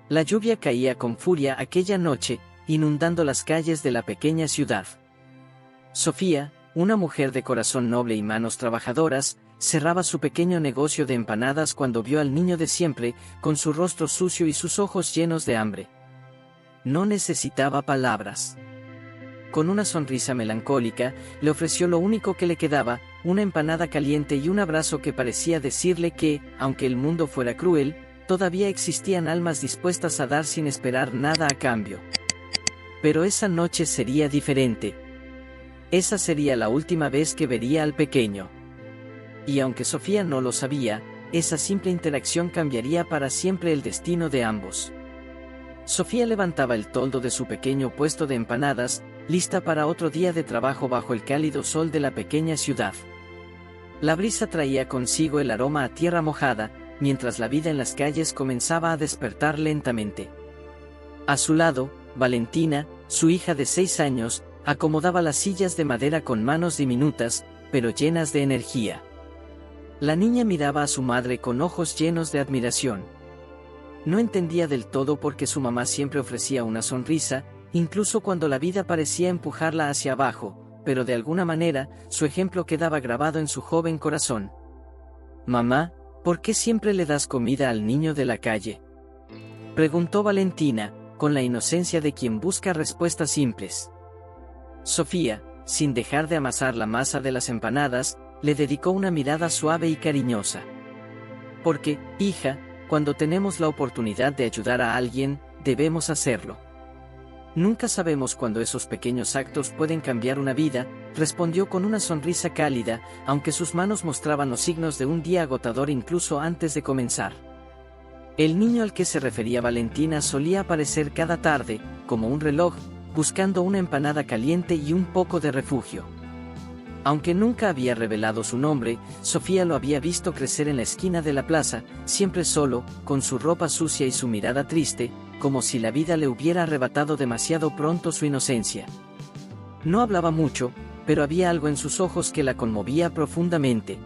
La lluvia caía con furia aquella noche, inundando las calles de la pequeña ciudad. Sofía, una mujer de corazón noble y manos trabajadoras, cerraba su pequeño negocio de empanadas cuando vio al niño de siempre, con su rostro sucio y sus ojos llenos de hambre. No necesitaba palabras. Con una sonrisa melancólica, le ofreció lo único que le quedaba, una empanada caliente y un abrazo que parecía decirle que, aunque el mundo fuera cruel, todavía existían almas dispuestas a dar sin esperar nada a cambio. Pero esa noche sería diferente. Esa sería la última vez que vería al pequeño. Y aunque Sofía no lo sabía, esa simple interacción cambiaría para siempre el destino de ambos. Sofía levantaba el toldo de su pequeño puesto de empanadas, lista para otro día de trabajo bajo el cálido sol de la pequeña ciudad. La brisa traía consigo el aroma a tierra mojada, mientras la vida en las calles comenzaba a despertar lentamente. A su lado, Valentina, su hija de 6 años, acomodaba las sillas de madera con manos diminutas, pero llenas de energía. La niña miraba a su madre con ojos llenos de admiración. No entendía del todo por qué su mamá siempre ofrecía una sonrisa, incluso cuando la vida parecía empujarla hacia abajo, pero de alguna manera, su ejemplo quedaba grabado en su joven corazón. «Mamá, ¿por qué siempre le das comida al niño de la calle?», preguntó Valentina, con la inocencia de quien busca respuestas simples. Sofía, sin dejar de amasar la masa de las empanadas, le dedicó una mirada suave y cariñosa. «Porque, hija, cuando tenemos la oportunidad de ayudar a alguien, debemos hacerlo. Nunca sabemos cuándo esos pequeños actos pueden cambiar una vida», respondió con una sonrisa cálida, aunque sus manos mostraban los signos de un día agotador incluso antes de comenzar. El niño al que se refería Valentina solía aparecer cada tarde, como un reloj, buscando una empanada caliente y un poco de refugio. Aunque nunca había revelado su nombre, Sofía lo había visto crecer en la esquina de la plaza, siempre solo, con su ropa sucia y su mirada triste, como si la vida le hubiera arrebatado demasiado pronto su inocencia. No hablaba mucho, pero había algo en sus ojos que la conmovía profundamente.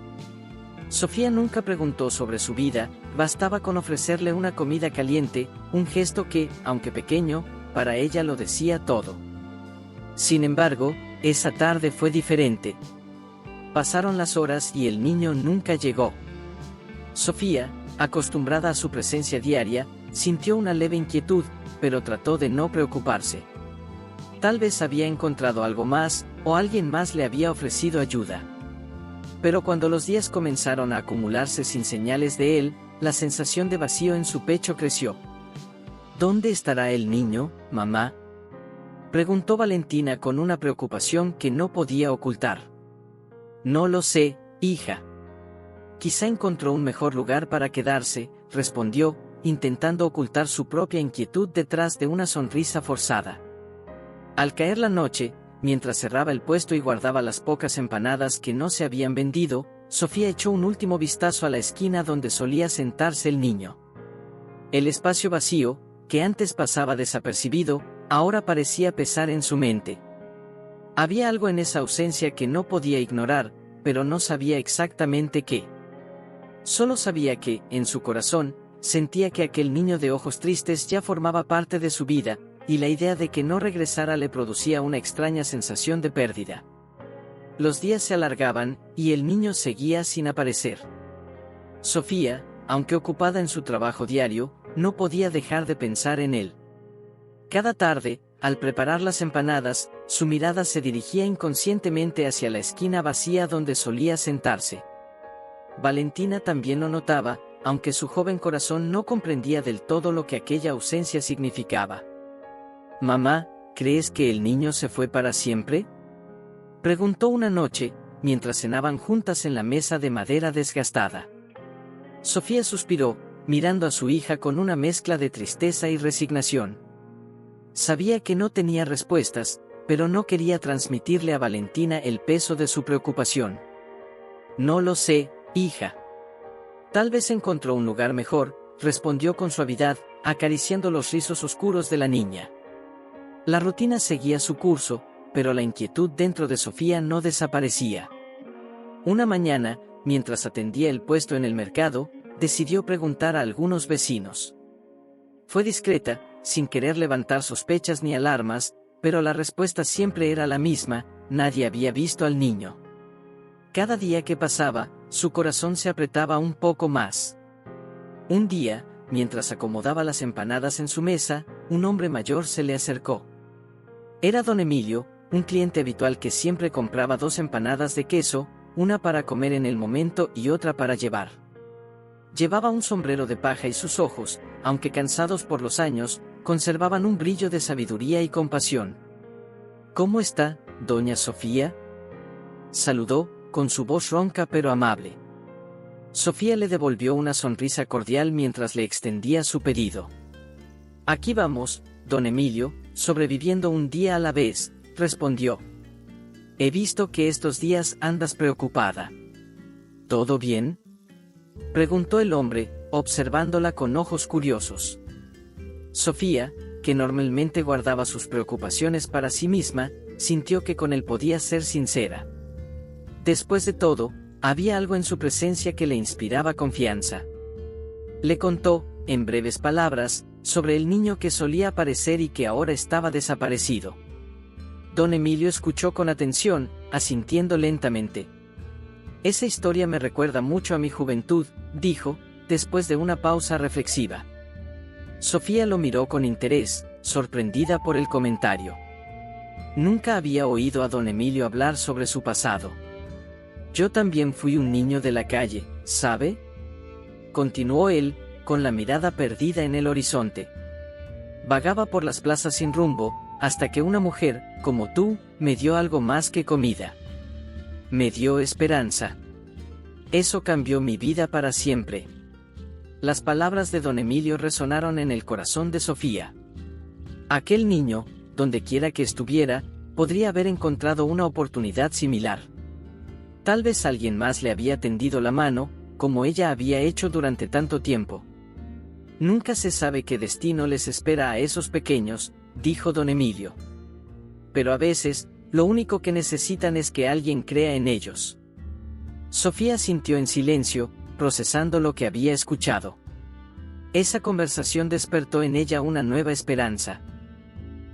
Sofía nunca preguntó sobre su vida, bastaba con ofrecerle una comida caliente, un gesto que, aunque pequeño, para ella lo decía todo. Sin embargo, esa tarde fue diferente. Pasaron las horas y el niño nunca llegó. Sofía, acostumbrada a su presencia diaria, sintió una leve inquietud, pero trató de no preocuparse. Tal vez había encontrado algo más, o alguien más le había ofrecido ayuda. Pero cuando los días comenzaron a acumularse sin señales de él, la sensación de vacío en su pecho creció. «¿Dónde estará el niño, mamá?», preguntó Valentina con una preocupación que no podía ocultar. «No lo sé, hija. Quizá encontró un mejor lugar para quedarse», respondió, intentando ocultar su propia inquietud detrás de una sonrisa forzada. Al caer la noche, mientras cerraba el puesto y guardaba las pocas empanadas que no se habían vendido, Sofía echó un último vistazo a la esquina donde solía sentarse el niño. El espacio vacío, que antes pasaba desapercibido, ahora parecía pesar en su mente. Había algo en esa ausencia que no podía ignorar, pero no sabía exactamente qué. Solo sabía que, en su corazón, sentía que aquel niño de ojos tristes ya formaba parte de su vida, y la idea de que no regresara le producía una extraña sensación de pérdida. Los días se alargaban, y el niño seguía sin aparecer. Sofía, aunque ocupada en su trabajo diario, no podía dejar de pensar en él. Cada tarde, al preparar las empanadas, su mirada se dirigía inconscientemente hacia la esquina vacía donde solía sentarse. Valentina también lo notaba, aunque su joven corazón no comprendía del todo lo que aquella ausencia significaba. «Mamá, ¿crees que el niño se fue para siempre?», preguntó una noche, mientras cenaban juntas en la mesa de madera desgastada. Sofía suspiró, mirando a su hija con una mezcla de tristeza y resignación. Sabía que no tenía respuestas, pero no quería transmitirle a Valentina el peso de su preocupación. «No lo sé, hija. Tal vez encontró un lugar mejor», respondió con suavidad, acariciando los rizos oscuros de la niña. La rutina seguía su curso, pero la inquietud dentro de Sofía no desaparecía. Una mañana, mientras atendía el puesto en el mercado, decidió preguntar a algunos vecinos. Fue discreta, sin querer levantar sospechas ni alarmas, pero la respuesta siempre era la misma: nadie había visto al niño. Cada día que pasaba, su corazón se apretaba un poco más. Un día, mientras acomodaba las empanadas en su mesa, un hombre mayor se le acercó. Era don Emilio, un cliente habitual que siempre compraba 2 empanadas de queso, una para comer en el momento y otra para llevar. Llevaba un sombrero de paja y sus ojos, aunque cansados por los años, conservaban un brillo de sabiduría y compasión. «¿Cómo está, doña Sofía?», saludó, con su voz ronca pero amable. Sofía le devolvió una sonrisa cordial mientras le extendía su pedido. «Aquí vamos, don Emilio, sobreviviendo un día a la vez», respondió. «He visto que estos días andas preocupada». «¿Todo bien?», preguntó el hombre, observándola con ojos curiosos. Sofía, que normalmente guardaba sus preocupaciones para sí misma, sintió que con él podía ser sincera. Después de todo, había algo en su presencia que le inspiraba confianza. Le contó, en breves palabras, sobre el niño que solía aparecer y que ahora estaba desaparecido. Don Emilio escuchó con atención, asintiendo lentamente. «Esa historia me recuerda mucho a mi juventud», dijo, después de una pausa reflexiva. Sofía lo miró con interés, sorprendida por el comentario. Nunca había oído a don Emilio hablar sobre su pasado. «Yo también fui un niño de la calle, ¿sabe?», continuó él, con la mirada perdida en el horizonte. «Vagaba por las plazas sin rumbo, hasta que una mujer, como tú, me dio algo más que comida. Me dio esperanza. Eso cambió mi vida para siempre». Las palabras de don Emilio resonaron en el corazón de Sofía. Aquel niño, donde quiera que estuviera, podría haber encontrado una oportunidad similar. Tal vez alguien más le había tendido la mano, como ella había hecho durante tanto tiempo. «Nunca se sabe qué destino les espera a esos pequeños», dijo don Emilio. «Pero a veces, lo único que necesitan es que alguien crea en ellos». Sofía sintió en silencio, procesando lo que había escuchado. Esa conversación despertó en ella una nueva esperanza.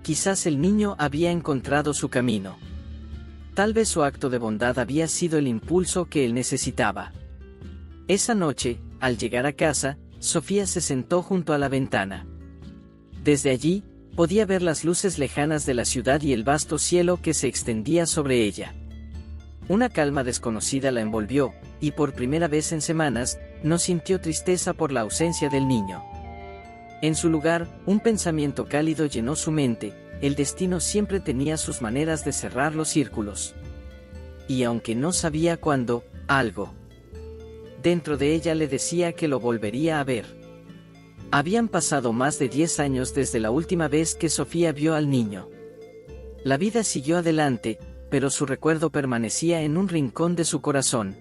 Quizás el niño había encontrado su camino. Tal vez su acto de bondad había sido el impulso que él necesitaba. Esa noche, al llegar a casa, Sofía se sentó junto a la ventana. Desde allí, podía ver las luces lejanas de la ciudad y el vasto cielo que se extendía sobre ella. Una calma desconocida la envolvió, y por primera vez en semanas, no sintió tristeza por la ausencia del niño. En su lugar, un pensamiento cálido llenó su mente: el destino siempre tenía sus maneras de cerrar los círculos. Y aunque no sabía cuándo, algo dentro de ella le decía que lo volvería a ver. Habían pasado más de 10 años desde la última vez que Sofía vio al niño. La vida siguió adelante, pero su recuerdo permanecía en un rincón de su corazón.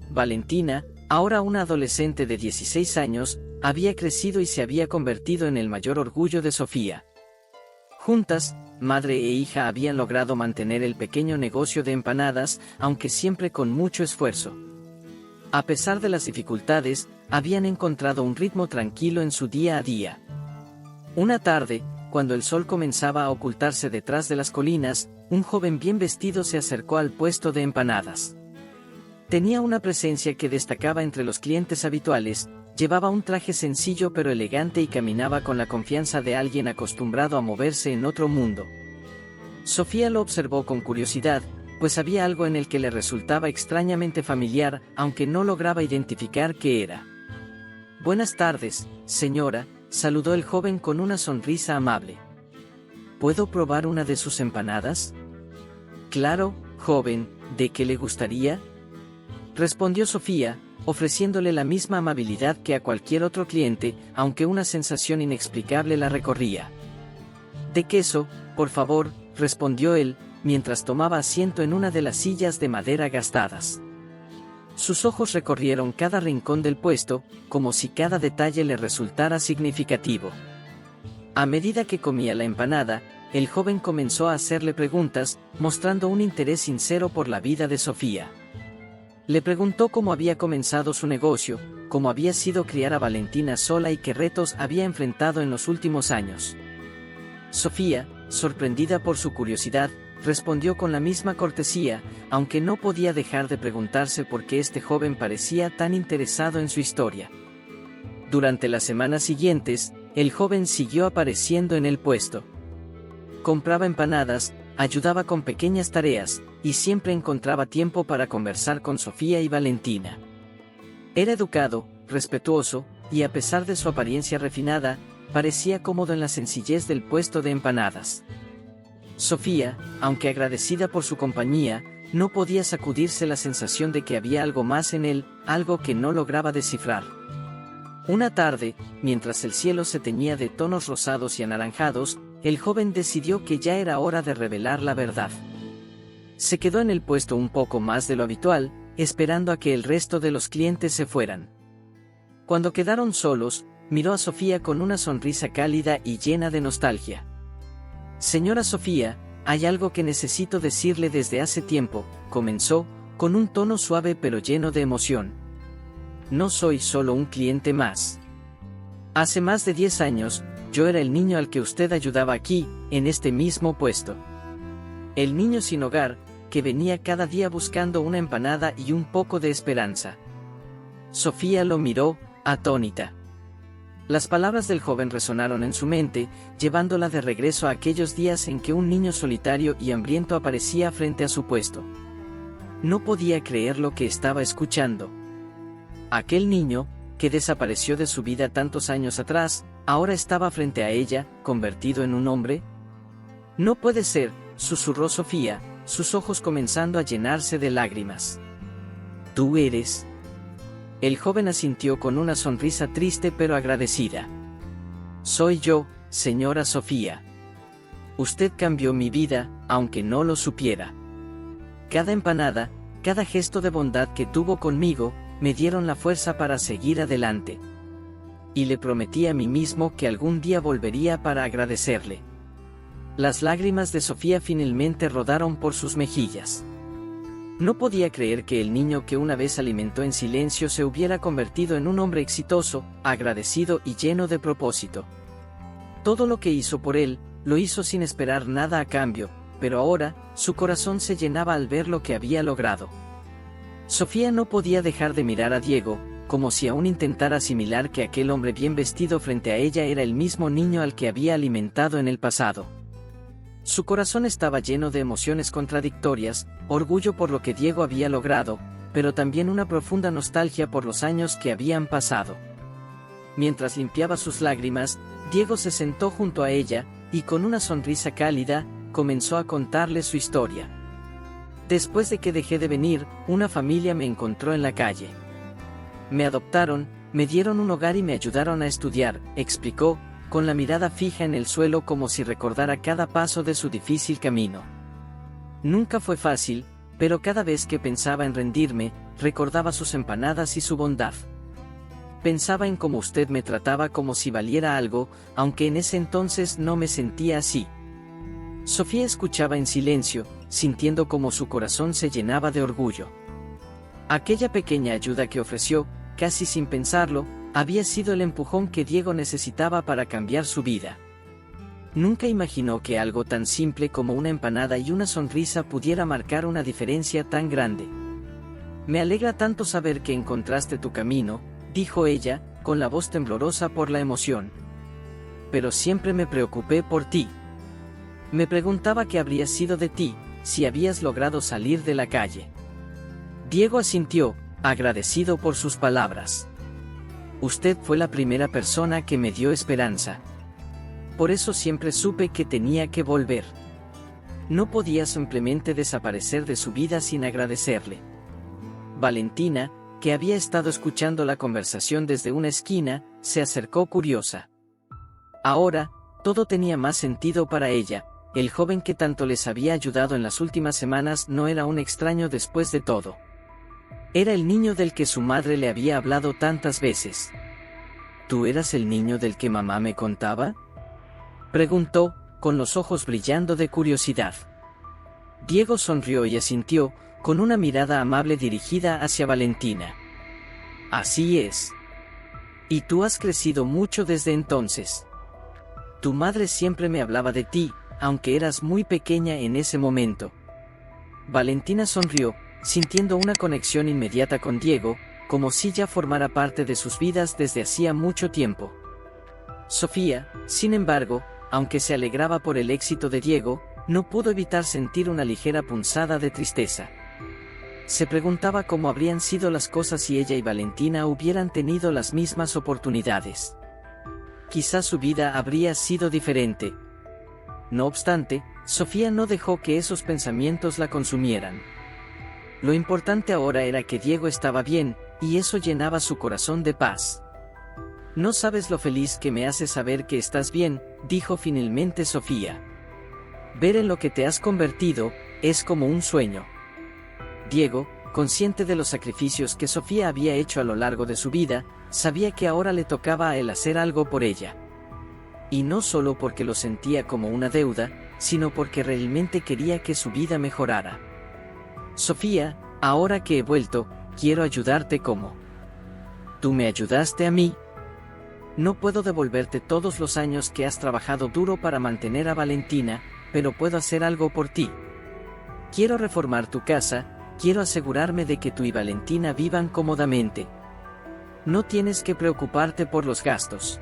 Valentina, ahora una adolescente de 16 años, había crecido y se había convertido en el mayor orgullo de Sofía. Juntas, madre e hija habían logrado mantener el pequeño negocio de empanadas, aunque siempre con mucho esfuerzo. A pesar de las dificultades, habían encontrado un ritmo tranquilo en su día a día. Una tarde, cuando el sol comenzaba a ocultarse detrás de las colinas, un joven bien vestido se acercó al puesto de empanadas. Tenía una presencia que destacaba entre los clientes habituales, llevaba un traje sencillo pero elegante y caminaba con la confianza de alguien acostumbrado a moverse en otro mundo. Sofía lo observó con curiosidad, pues había algo en el que le resultaba extrañamente familiar, aunque no lograba identificar qué era. «Buenas tardes, señora», saludó el joven con una sonrisa amable. «¿Puedo probar una de sus empanadas?». «Claro, joven, ¿de qué le gustaría?», respondió Sofía, ofreciéndole la misma amabilidad que a cualquier otro cliente, aunque una sensación inexplicable la recorría. «De queso, por favor», respondió él, mientras tomaba asiento en una de las sillas de madera gastadas. Sus ojos recorrieron cada rincón del puesto, como si cada detalle le resultara significativo. A medida que comía la empanada, el joven comenzó a hacerle preguntas, mostrando un interés sincero por la vida de Sofía. Le preguntó cómo había comenzado su negocio, cómo había sido criar a Valentina sola y qué retos había enfrentado en los últimos años. Sofía, sorprendida por su curiosidad, respondió con la misma cortesía, aunque no podía dejar de preguntarse por qué este joven parecía tan interesado en su historia. Durante las semanas siguientes, el joven siguió apareciendo en el puesto. Compraba empanadas, ayudaba con pequeñas tareas, y siempre encontraba tiempo para conversar con Sofía y Valentina. Era educado, respetuoso, y a pesar de su apariencia refinada, parecía cómodo en la sencillez del puesto de empanadas. Sofía, aunque agradecida por su compañía, no podía sacudirse la sensación de que había algo más en él, algo que no lograba descifrar. Una tarde, mientras el cielo se teñía de tonos rosados y anaranjados, el joven decidió que ya era hora de revelar la verdad. Se quedó en el puesto un poco más de lo habitual, esperando a que el resto de los clientes se fueran. Cuando quedaron solos, miró a Sofía con una sonrisa cálida y llena de nostalgia. «Señora Sofía, hay algo que necesito decirle desde hace tiempo», comenzó, con un tono suave pero lleno de emoción. «No soy solo un cliente más. Hace más de 10 años, yo era el niño al que usted ayudaba aquí, en este mismo puesto. El niño sin hogar, que venía cada día buscando una empanada y un poco de esperanza». Sofía lo miró, atónita. Las palabras del joven resonaron en su mente, llevándola de regreso a aquellos días en que un niño solitario y hambriento aparecía frente a su puesto. No podía creer lo que estaba escuchando. Aquel niño, que desapareció de su vida tantos años atrás, ahora estaba frente a ella, convertido en un hombre. «No puede ser», susurró Sofía, sus ojos comenzando a llenarse de lágrimas. «¿Tú eres?» El joven asintió con una sonrisa triste pero agradecida. «Soy yo, señora Sofía. Usted cambió mi vida, aunque no lo supiera. Cada empanada, cada gesto de bondad que tuvo conmigo, me dieron la fuerza para seguir adelante. Y le prometí a mí mismo que algún día volvería para agradecerle». Las lágrimas de Sofía finalmente rodaron por sus mejillas. No podía creer que el niño que una vez alimentó en silencio se hubiera convertido en un hombre exitoso, agradecido y lleno de propósito. Todo lo que hizo por él, lo hizo sin esperar nada a cambio, pero ahora, su corazón se llenaba al ver lo que había logrado. Sofía no podía dejar de mirar a Diego, como si aún intentara asimilar que aquel hombre bien vestido frente a ella era el mismo niño al que había alimentado en el pasado. Su corazón estaba lleno de emociones contradictorias, orgullo por lo que Diego había logrado, pero también una profunda nostalgia por los años que habían pasado. Mientras limpiaba sus lágrimas, Diego se sentó junto a ella, y con una sonrisa cálida, comenzó a contarle su historia. «Después de que dejé de venir, una familia me encontró en la calle. Me adoptaron, me dieron un hogar y me ayudaron a estudiar», explicó, con la mirada fija en el suelo como si recordara cada paso de su difícil camino. «Nunca fue fácil, pero cada vez que pensaba en rendirme, recordaba sus empanadas y su bondad. Pensaba en cómo usted me trataba como si valiera algo, aunque en ese entonces no me sentía así». Sofía escuchaba en silencio, sintiendo cómo su corazón se llenaba de orgullo. Aquella pequeña ayuda que ofreció, casi sin pensarlo, había sido el empujón que Diego necesitaba para cambiar su vida. Nunca imaginó que algo tan simple como una empanada y una sonrisa pudiera marcar una diferencia tan grande. «Me alegra tanto saber que encontraste tu camino», dijo ella, con la voz temblorosa por la emoción. «Pero siempre me preocupé por ti. Me preguntaba qué habría sido de ti, si habías logrado salir de la calle». Diego asintió, agradecido por sus palabras. «Usted fue la primera persona que me dio esperanza. Por eso siempre supe que tenía que volver. No podía simplemente desaparecer de su vida sin agradecerle». Valentina, que había estado escuchando la conversación desde una esquina, se acercó curiosa. Ahora, todo tenía más sentido para ella. El joven que tanto les había ayudado en las últimas semanas no era un extraño después de todo. Era el niño del que su madre le había hablado tantas veces. «¿Tú eras el niño del que mamá me contaba?», preguntó, con los ojos brillando de curiosidad. Diego sonrió y asintió, con una mirada amable dirigida hacia Valentina. «Así es. Y tú has crecido mucho desde entonces. Tu madre siempre me hablaba de ti, aunque eras muy pequeña en ese momento. Valentina sonrió, sintiendo una conexión inmediata con Diego, como si ya formara parte de sus vidas desde hacía mucho tiempo. Sofía, sin embargo, aunque se alegraba por el éxito de Diego, no pudo evitar sentir una ligera punzada de tristeza. Se preguntaba cómo habrían sido las cosas si ella y Valentina hubieran tenido las mismas oportunidades. Quizás su vida habría sido diferente. No obstante, Sofía no dejó que esos pensamientos la consumieran. Lo importante ahora era que Diego estaba bien, y eso llenaba su corazón de paz. No sabes lo feliz que me hace saber que estás bien, dijo finalmente Sofía. Ver en lo que te has convertido, es como un sueño. Diego, consciente de los sacrificios que Sofía había hecho a lo largo de su vida, sabía que ahora le tocaba a él hacer algo por ella. Y no solo porque lo sentía como una deuda, sino porque realmente quería que su vida mejorara. Sofía, ahora que he vuelto, quiero ayudarte como tú me ayudaste a mí. No puedo devolverte todos los años que has trabajado duro para mantener a Valentina, pero puedo hacer algo por ti. Quiero reformar tu casa, quiero asegurarme de que tú y Valentina vivan cómodamente. No tienes que preocuparte por los gastos.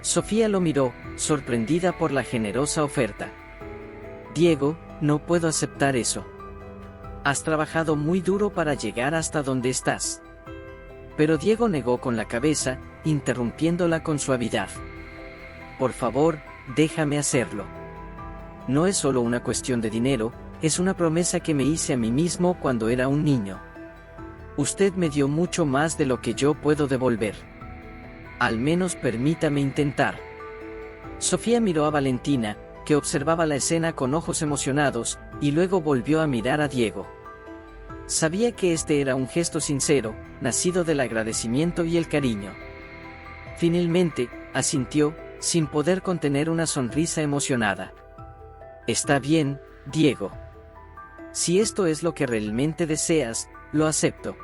Sofía lo miró, sorprendida por la generosa oferta. Diego, no puedo aceptar eso. Has trabajado muy duro para llegar hasta donde estás. Pero Diego negó con la cabeza, interrumpiéndola con suavidad. Por favor, déjame hacerlo. No es solo una cuestión de dinero, es una promesa que me hice a mí mismo cuando era un niño. Usted me dio mucho más de lo que yo puedo devolver. Al menos permítame intentar. Sofía miró a Valentina, que observaba la escena con ojos emocionados, y luego volvió a mirar a Diego. Sabía que este era un gesto sincero, nacido del agradecimiento y el cariño. Finalmente, asintió, sin poder contener una sonrisa emocionada. Está bien, Diego. Si esto es lo que realmente deseas, lo acepto.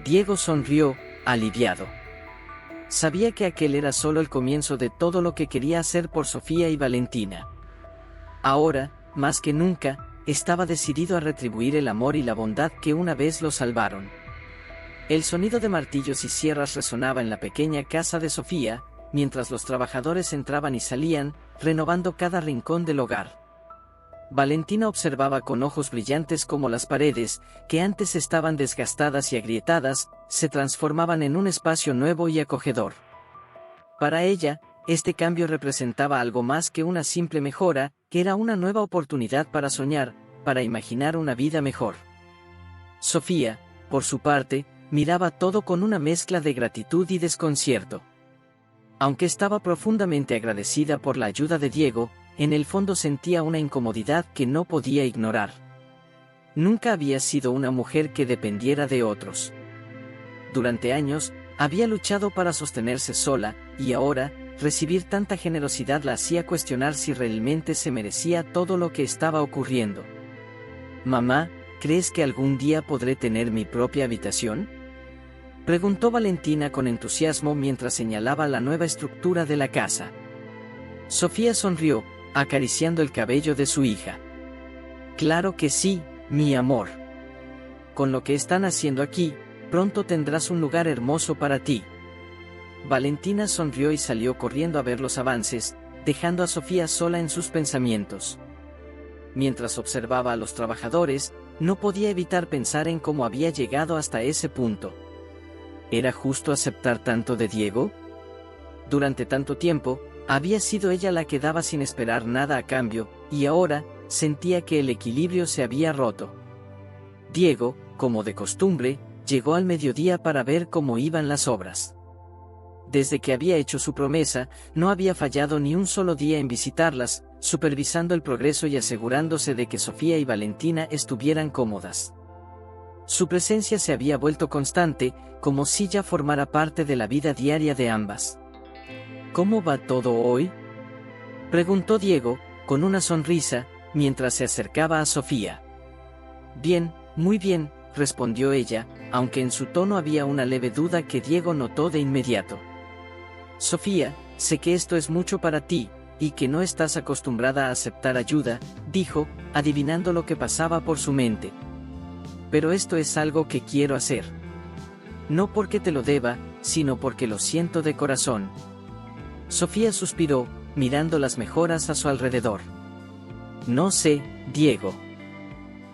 Diego sonrió, aliviado. Sabía que aquel era solo el comienzo de todo lo que quería hacer por Sofía y Valentina. Ahora, más que nunca, estaba decidido a retribuir el amor y la bondad que una vez lo salvaron. El sonido de martillos y sierras resonaba en la pequeña casa de Sofía, mientras los trabajadores entraban y salían, renovando cada rincón del hogar. Valentina observaba con ojos brillantes cómo las paredes, que antes estaban desgastadas y agrietadas, se transformaban en un espacio nuevo y acogedor. Para ella, este cambio representaba algo más que una simple mejora, que era una nueva oportunidad para soñar, para imaginar una vida mejor. Sofía, por su parte, miraba todo con una mezcla de gratitud y desconcierto. Aunque estaba profundamente agradecida por la ayuda de Diego, en el fondo sentía una incomodidad que no podía ignorar. Nunca había sido una mujer que dependiera de otros. Durante años, había luchado para sostenerse sola, y ahora, recibir tanta generosidad la hacía cuestionar si realmente se merecía todo lo que estaba ocurriendo. «Mamá, ¿crees que algún día podré tener mi propia habitación?», preguntó Valentina con entusiasmo mientras señalaba la nueva estructura de la casa. Sofía sonrió, acariciando el cabello de su hija. «Claro que sí, mi amor. Con lo que están haciendo aquí, pronto tendrás un lugar hermoso para ti». Valentina sonrió y salió corriendo a ver los avances, dejando a Sofía sola en sus pensamientos. Mientras observaba a los trabajadores, no podía evitar pensar en cómo había llegado hasta ese punto. ¿Era justo aceptar tanto de Diego? Durante tanto tiempo, había sido ella la que daba sin esperar nada a cambio, y ahora, sentía que el equilibrio se había roto. Diego, como de costumbre, llegó al mediodía para ver cómo iban las obras. Desde que había hecho su promesa, no había fallado ni un solo día en visitarlas, supervisando el progreso y asegurándose de que Sofía y Valentina estuvieran cómodas. Su presencia se había vuelto constante, como si ya formara parte de la vida diaria de ambas. «¿Cómo va todo hoy?», preguntó Diego, con una sonrisa, mientras se acercaba a Sofía. «Bien, muy bien, respondió ella, aunque en su tono había una leve duda que Diego notó de inmediato. Sofía, sé que esto es mucho para ti, y que no estás acostumbrada a aceptar ayuda, dijo, adivinando lo que pasaba por su mente. Pero esto es algo que quiero hacer. No porque te lo deba, sino porque lo siento de corazón. Sofía suspiró, mirando las mejoras a su alrededor. No sé, Diego.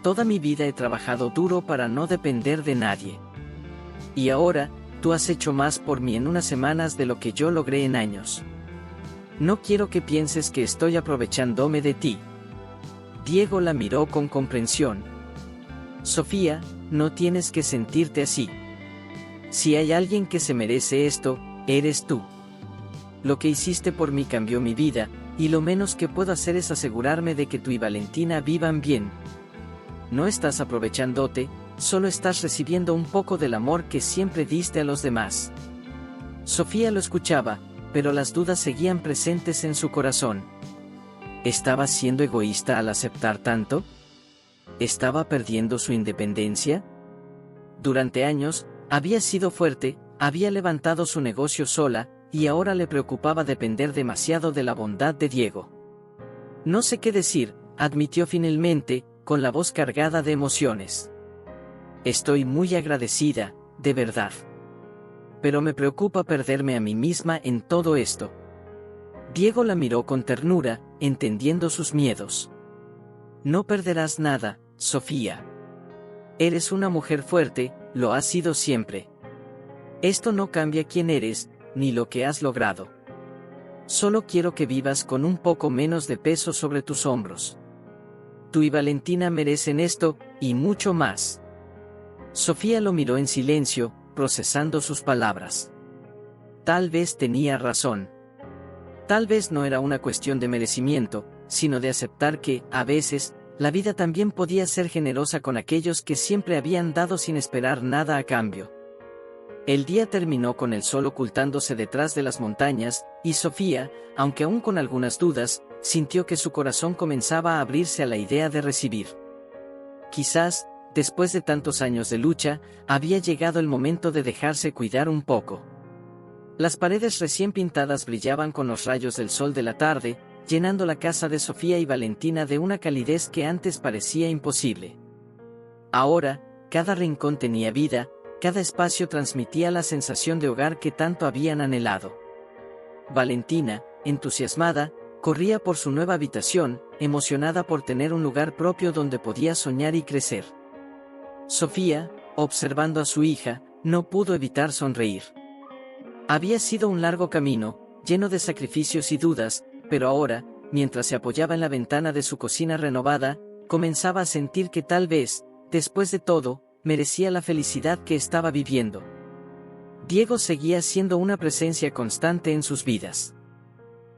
Toda mi vida he trabajado duro para no depender de nadie. Y ahora, tú has hecho más por mí en unas semanas de lo que yo logré en años. No quiero que pienses que estoy aprovechándome de ti. Diego la miró con comprensión. Sofía, no tienes que sentirte así. Si hay alguien que se merece esto, eres tú. Lo que hiciste por mí cambió mi vida, y lo menos que puedo hacer es asegurarme de que tú y Valentina vivan bien. No estás aprovechándote, solo estás recibiendo un poco del amor que siempre diste a los demás. Sofía lo escuchaba, pero las dudas seguían presentes en su corazón. ¿Estaba siendo egoísta al aceptar tanto? ¿Estaba perdiendo su independencia? Durante años, había sido fuerte, había levantado su negocio sola, y ahora le preocupaba depender demasiado de la bondad de Diego. No sé qué decir, admitió finalmente, con la voz cargada de emociones. Estoy muy agradecida, de verdad. Pero me preocupa perderme a mí misma en todo esto. Diego la miró con ternura, entendiendo sus miedos. No perderás nada, Sofía. Eres una mujer fuerte, lo has sido siempre. Esto no cambia quién eres, ni lo que has logrado. Solo quiero que vivas con un poco menos de peso sobre tus hombros. Tú y Valentina merecen esto, y mucho más. Sofía lo miró en silencio, procesando sus palabras. Tal vez tenía razón. Tal vez no era una cuestión de merecimiento, sino de aceptar que, a veces, la vida también podía ser generosa con aquellos que siempre habían dado sin esperar nada a cambio. El día terminó con el sol ocultándose detrás de las montañas, y Sofía, aunque aún con algunas dudas, sintió que su corazón comenzaba a abrirse a la idea de recibir. Quizás, después de tantos años de lucha, había llegado el momento de dejarse cuidar un poco. Las paredes recién pintadas brillaban con los rayos del sol de la tarde, llenando la casa de Sofía y Valentina de una calidez que antes parecía imposible. Ahora, cada rincón tenía vida, cada espacio transmitía la sensación de hogar que tanto habían anhelado. Valentina, entusiasmada, corría por su nueva habitación, emocionada por tener un lugar propio donde podía soñar y crecer. Sofía, observando a su hija, no pudo evitar sonreír. Había sido un largo camino, lleno de sacrificios y dudas, pero ahora, mientras se apoyaba en la ventana de su cocina renovada, comenzaba a sentir que tal vez, después de todo, merecía la felicidad que estaba viviendo. Diego seguía siendo una presencia constante en sus vidas.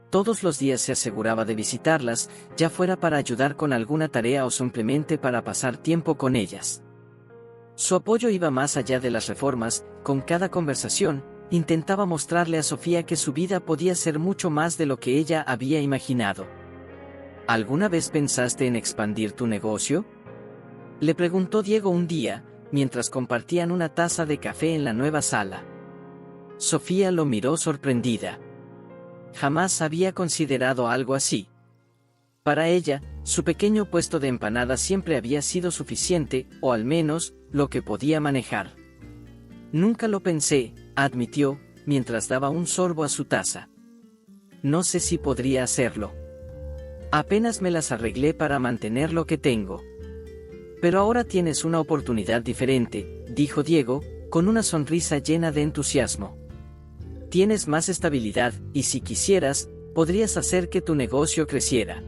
Todos los días se aseguraba de visitarlas, ya fuera para ayudar con alguna tarea o simplemente para pasar tiempo con ellas. Su apoyo iba más allá de las reformas, con cada conversación, intentaba mostrarle a Sofía que su vida podía ser mucho más de lo que ella había imaginado. ¿Alguna vez pensaste en expandir tu negocio?, le preguntó Diego un día, mientras compartían una taza de café en la nueva sala. Sofía lo miró sorprendida. Jamás había considerado algo así. Para ella, su pequeño puesto de empanadas siempre había sido suficiente, o al menos, lo que podía manejar. Nunca lo pensé, admitió, mientras daba un sorbo a su taza. No sé si podría hacerlo. Apenas me las arreglé para mantener lo que tengo. Pero ahora tienes una oportunidad diferente, dijo Diego, con una sonrisa llena de entusiasmo. Tienes más estabilidad, y si quisieras, podrías hacer que tu negocio creciera.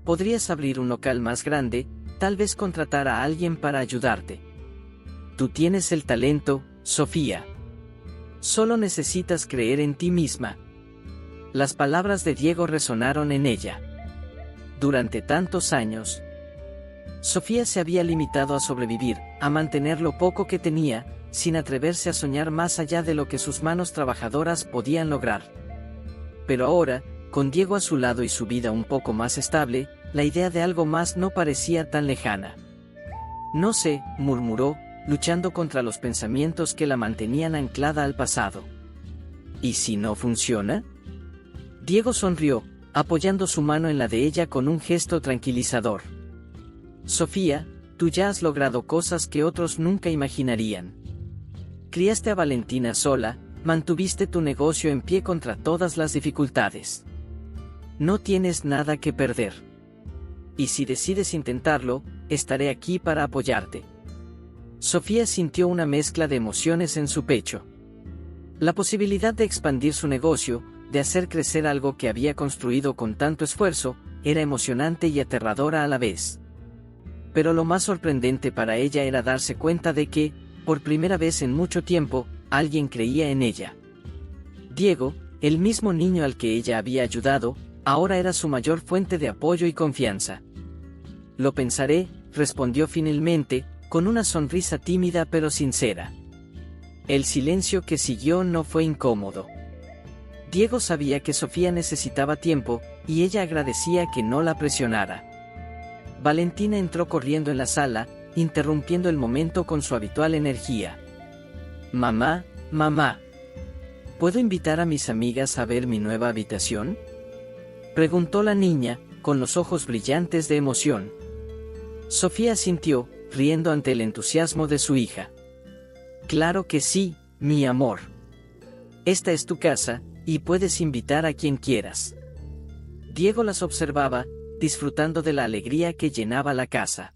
Podrías abrir un local más grande, tal vez contratar a alguien para ayudarte. Tú tienes el talento, Sofía. Solo necesitas creer en ti misma. Las palabras de Diego resonaron en ella. Durante tantos años, Sofía se había limitado a sobrevivir, a mantener lo poco que tenía, sin atreverse a soñar más allá de lo que sus manos trabajadoras podían lograr. Pero ahora, con Diego a su lado y su vida un poco más estable, la idea de algo más no parecía tan lejana. No sé, murmuró, luchando contra los pensamientos que la mantenían anclada al pasado. ¿Y si no funciona? Diego sonrió, apoyando su mano en la de ella con un gesto tranquilizador. Sofía, tú ya has logrado cosas que otros nunca imaginarían. Criaste a Valentina sola, mantuviste tu negocio en pie contra todas las dificultades. No tienes nada que perder. Y si decides intentarlo, estaré aquí para apoyarte. Sofía sintió una mezcla de emociones en su pecho. La posibilidad de expandir su negocio, de hacer crecer algo que había construido con tanto esfuerzo, era emocionante y aterradora a la vez. Pero lo más sorprendente para ella era darse cuenta de que, por primera vez en mucho tiempo, alguien creía en ella. Diego, el mismo niño al que ella había ayudado, ahora era su mayor fuente de apoyo y confianza. Lo pensaré, respondió finalmente, con una sonrisa tímida pero sincera. El silencio que siguió no fue incómodo. Diego sabía que Sofía necesitaba tiempo, y ella agradecía que no la presionara. Valentina entró corriendo en la sala, interrumpiendo el momento con su habitual energía. Mamá, mamá. ¿Puedo invitar a mis amigas a ver mi nueva habitación? Preguntó la niña, con los ojos brillantes de emoción. Sofía asintió, riendo ante el entusiasmo de su hija. Claro que sí, mi amor. Esta es tu casa, y puedes invitar a quien quieras. Diego las observaba, disfrutando de la alegría que llenaba la casa.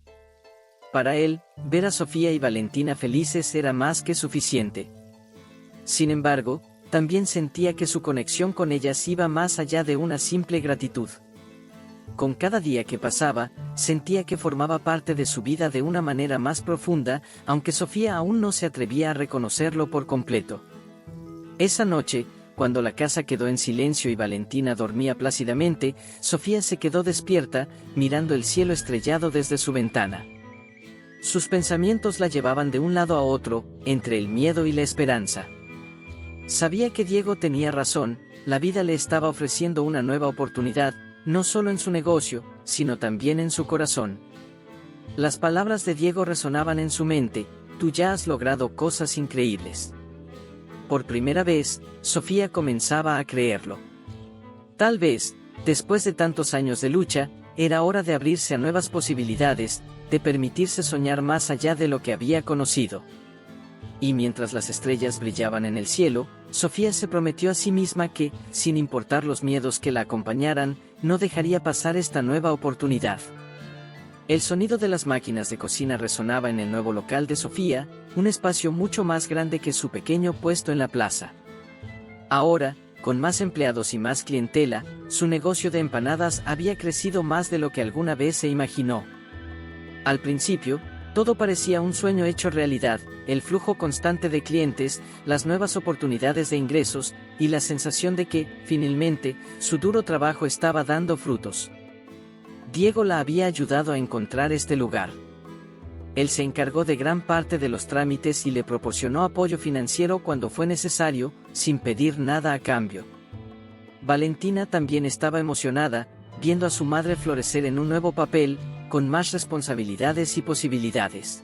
Para él, ver a Sofía y Valentina felices era más que suficiente. Sin embargo, también sentía que su conexión con ellas iba más allá de una simple gratitud. Con cada día que pasaba, sentía que formaba parte de su vida de una manera más profunda, aunque Sofía aún no se atrevía a reconocerlo por completo. Esa noche, cuando la casa quedó en silencio y Valentina dormía plácidamente, Sofía se quedó despierta, mirando el cielo estrellado desde su ventana. Sus pensamientos la llevaban de un lado a otro, entre el miedo y la esperanza. Sabía que Diego tenía razón, la vida le estaba ofreciendo una nueva oportunidad, no solo en su negocio, sino también en su corazón. Las palabras de Diego resonaban en su mente: tú ya has logrado cosas increíbles. Por primera vez, Sofía comenzaba a creerlo. Tal vez, después de tantos años de lucha, era hora de abrirse a nuevas posibilidades, de permitirse soñar más allá de lo que había conocido. Y mientras las estrellas brillaban en el cielo, Sofía se prometió a sí misma que, sin importar los miedos que la acompañaran, no dejaría pasar esta nueva oportunidad. El sonido de las máquinas de cocina resonaba en el nuevo local de Sofía, un espacio mucho más grande que su pequeño puesto en la plaza. Ahora, con más empleados y más clientela, su negocio de empanadas había crecido más de lo que alguna vez se imaginó. Al principio, todo parecía un sueño hecho realidad: el flujo constante de clientes, las nuevas oportunidades de ingresos, y la sensación de que, finalmente, su duro trabajo estaba dando frutos. Diego la había ayudado a encontrar este lugar. Él se encargó de gran parte de los trámites y le proporcionó apoyo financiero cuando fue necesario, sin pedir nada a cambio. Valentina también estaba emocionada, viendo a su madre florecer en un nuevo papel, con más responsabilidades y posibilidades.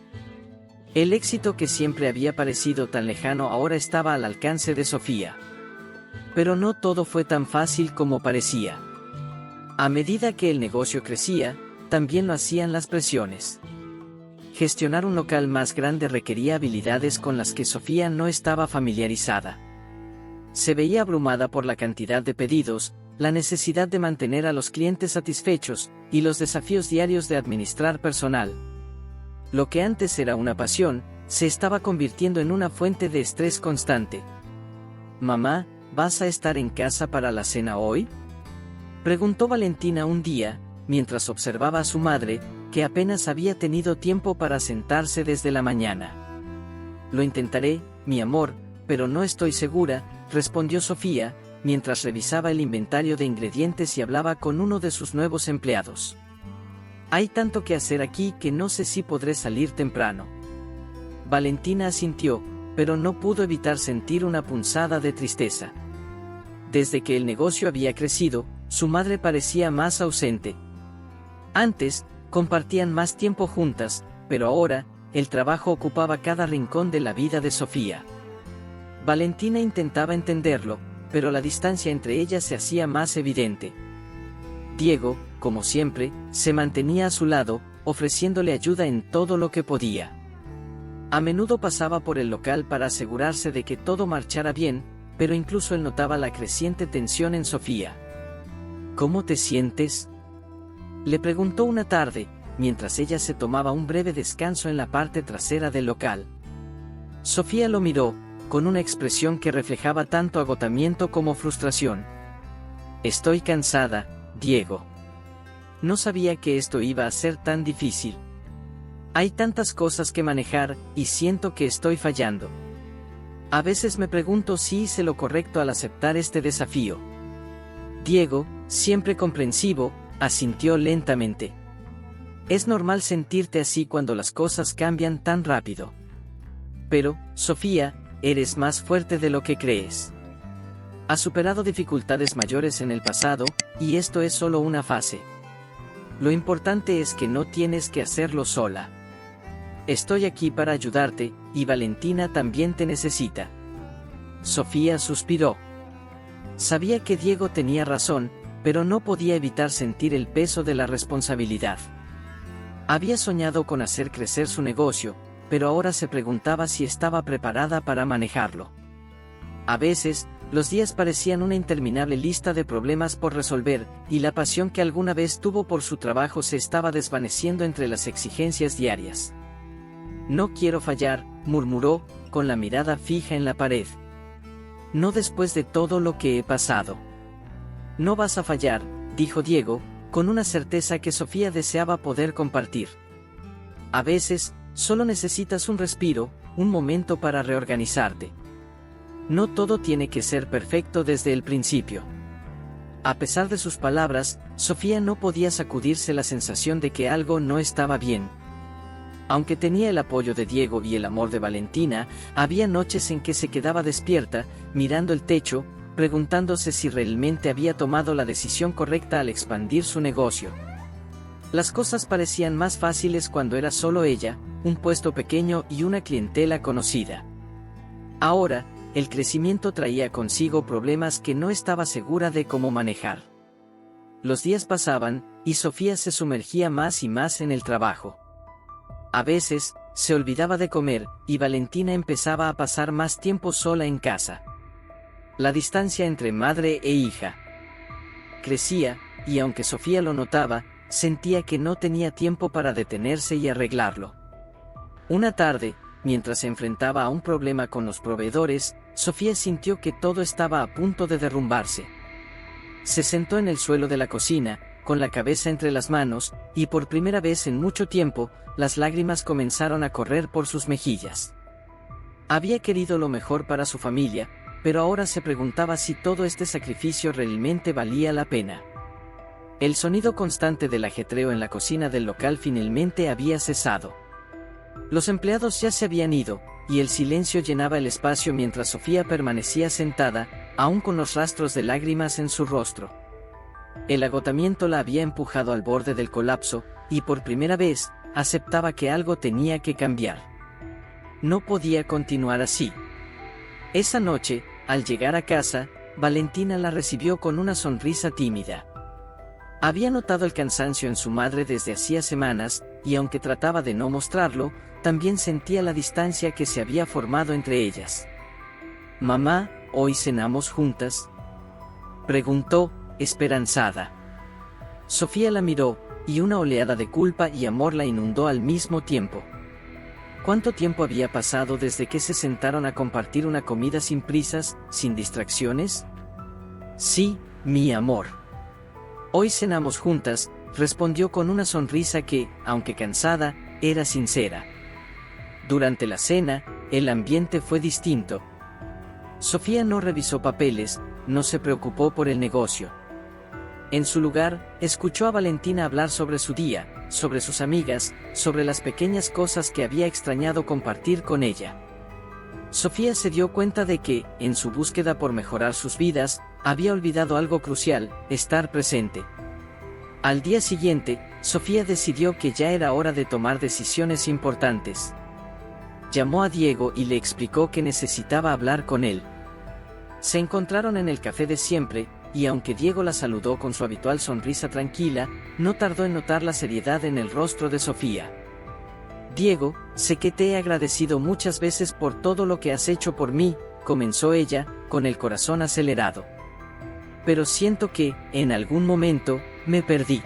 El éxito que siempre había parecido tan lejano ahora estaba al alcance de Sofía. Pero no todo fue tan fácil como parecía. A medida que el negocio crecía, también lo hacían las presiones. Gestionar un local más grande requería habilidades con las que Sofía no estaba familiarizada. Se veía abrumada por la cantidad de pedidos, la necesidad de mantener a los clientes satisfechos, y los desafíos diarios de administrar personal. Lo que antes era una pasión, se estaba convirtiendo en una fuente de estrés constante. «Mamá, ¿vas a estar en casa para la cena hoy?», preguntó Valentina un día, mientras observaba a su madre, que apenas había tenido tiempo para sentarse desde la mañana. «Lo intentaré, mi amor, pero no estoy segura», respondió Sofía, mientras revisaba el inventario de ingredientes y hablaba con uno de sus nuevos empleados. «Hay tanto que hacer aquí que no sé si podré salir temprano». Valentina asintió, pero no pudo evitar sentir una punzada de tristeza. Desde que el negocio había crecido, su madre parecía más ausente. Antes, compartían más tiempo juntas, pero ahora, el trabajo ocupaba cada rincón de la vida de Sofía. Valentina intentaba entenderlo, pero la distancia entre ellas se hacía más evidente. Diego, como siempre, se mantenía a su lado, ofreciéndole ayuda en todo lo que podía. A menudo pasaba por el local para asegurarse de que todo marchara bien, pero incluso él notaba la creciente tensión en Sofía. ¿Cómo te sientes?, le preguntó una tarde, mientras ella se tomaba un breve descanso en la parte trasera del local. Sofía lo miró, con una expresión que reflejaba tanto agotamiento como frustración. Estoy cansada, Diego. No sabía que esto iba a ser tan difícil. Hay tantas cosas que manejar, y siento que estoy fallando. A veces me pregunto si hice lo correcto al aceptar este desafío. Diego, siempre comprensivo, asintió lentamente. Es normal sentirte así cuando las cosas cambian tan rápido. Pero, Sofía, eres más fuerte de lo que crees. Has superado dificultades mayores en el pasado, y esto es solo una fase. Lo importante es que no tienes que hacerlo sola. Estoy aquí para ayudarte, y Valentina también te necesita. Sofía suspiró. Sabía que Diego tenía razón, pero no podía evitar sentir el peso de la responsabilidad. Había soñado con hacer crecer su negocio, pero ahora se preguntaba si estaba preparada para manejarlo. A veces, los días parecían una interminable lista de problemas por resolver, y la pasión que alguna vez tuvo por su trabajo se estaba desvaneciendo entre las exigencias diarias. No quiero fallar, murmuró, con la mirada fija en la pared. No después de todo lo que he pasado. No vas a fallar, dijo Diego, con una certeza que Sofía deseaba poder compartir. A veces, solo necesitas un respiro, un momento para reorganizarte. No todo tiene que ser perfecto desde el principio. A pesar de sus palabras, Sofía no podía sacudirse la sensación de que algo no estaba bien. Aunque tenía el apoyo de Diego y el amor de Valentina, había noches en que se quedaba despierta, mirando el techo, preguntándose si realmente había tomado la decisión correcta al expandir su negocio. Las cosas parecían más fáciles cuando era solo ella, un puesto pequeño y una clientela conocida. Ahora, el crecimiento traía consigo problemas que no estaba segura de cómo manejar. Los días pasaban, y Sofía se sumergía más y más en el trabajo. A veces, se olvidaba de comer, y Valentina empezaba a pasar más tiempo sola en casa. La distancia entre madre e hija crecía, y aunque Sofía lo notaba, sentía que no tenía tiempo para detenerse y arreglarlo. Una tarde, mientras se enfrentaba a un problema con los proveedores, Sofía sintió que todo estaba a punto de derrumbarse. Se sentó en el suelo de la cocina, con la cabeza entre las manos, y por primera vez en mucho tiempo, las lágrimas comenzaron a correr por sus mejillas. Había querido lo mejor para su familia, pero ahora se preguntaba si todo este sacrificio realmente valía la pena. El sonido constante del ajetreo en la cocina del local finalmente había cesado. Los empleados ya se habían ido, y el silencio llenaba el espacio mientras Sofía permanecía sentada, aún con los rastros de lágrimas en su rostro. El agotamiento la había empujado al borde del colapso, y por primera vez, aceptaba que algo tenía que cambiar. No podía continuar así. Esa noche, al llegar a casa, Valentina la recibió con una sonrisa tímida. Había notado el cansancio en su madre desde hacía semanas, y aunque trataba de no mostrarlo, también sentía la distancia que se había formado entre ellas. «Mamá, ¿hoy cenamos juntas?», preguntó, esperanzada. Sofía la miró, y una oleada de culpa y amor la inundó al mismo tiempo. ¿Cuánto tiempo había pasado desde que se sentaron a compartir una comida sin prisas, sin distracciones? «Sí, mi amor. Hoy cenamos juntas», respondió con una sonrisa que, aunque cansada, era sincera. Durante la cena, el ambiente fue distinto. Sofía no revisó papeles, no se preocupó por el negocio. En su lugar, escuchó a Valentina hablar sobre su día, sobre sus amigas, sobre las pequeñas cosas que había extrañado compartir con ella. Sofía se dio cuenta de que, en su búsqueda por mejorar sus vidas, había olvidado algo crucial: estar presente. Al día siguiente, Sofía decidió que ya era hora de tomar decisiones importantes. Llamó a Diego y le explicó que necesitaba hablar con él. Se encontraron en el café de siempre, y aunque Diego la saludó con su habitual sonrisa tranquila, no tardó en notar la seriedad en el rostro de Sofía. «Diego, sé que te he agradecido muchas veces por todo lo que has hecho por mí», comenzó ella, con el corazón acelerado. «Pero siento que, en algún momento, me perdí.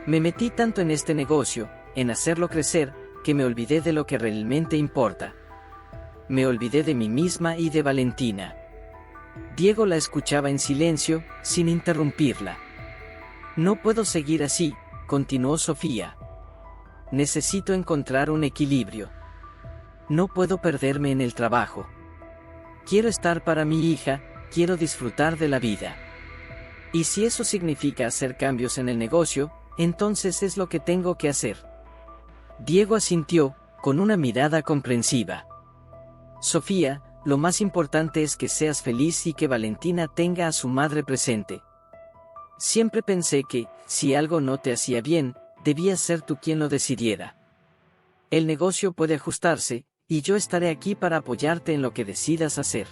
Me metí tanto en este negocio, en hacerlo crecer, que me olvidé de lo que realmente importa. Me olvidé de mí misma y de Valentina». Diego la escuchaba en silencio, sin interrumpirla. «No puedo seguir así», continuó Sofía. «Necesito encontrar un equilibrio. No puedo perderme en el trabajo. Quiero estar para mi hija, quiero disfrutar de la vida. Y si eso significa hacer cambios en el negocio, entonces es lo que tengo que hacer». Diego asintió, con una mirada comprensiva. «Sofía, lo más importante es que seas feliz y que Valentina tenga a su madre presente. Siempre pensé que, si algo no te hacía bien, debías ser tú quien lo decidiera. El negocio puede ajustarse, y yo estaré aquí para apoyarte en lo que decidas hacer».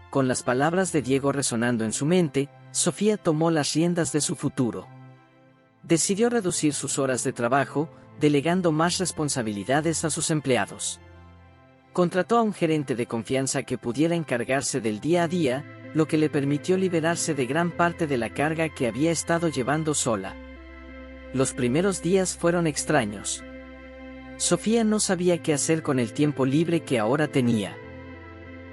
Con las palabras de Diego resonando en su mente, Sofía tomó las riendas de su futuro. Decidió reducir sus horas de trabajo, delegando más responsabilidades a sus empleados. Contrató a un gerente de confianza que pudiera encargarse del día a día, lo que le permitió liberarse de gran parte de la carga que había estado llevando sola. Los primeros días fueron extraños. Sofía no sabía qué hacer con el tiempo libre que ahora tenía.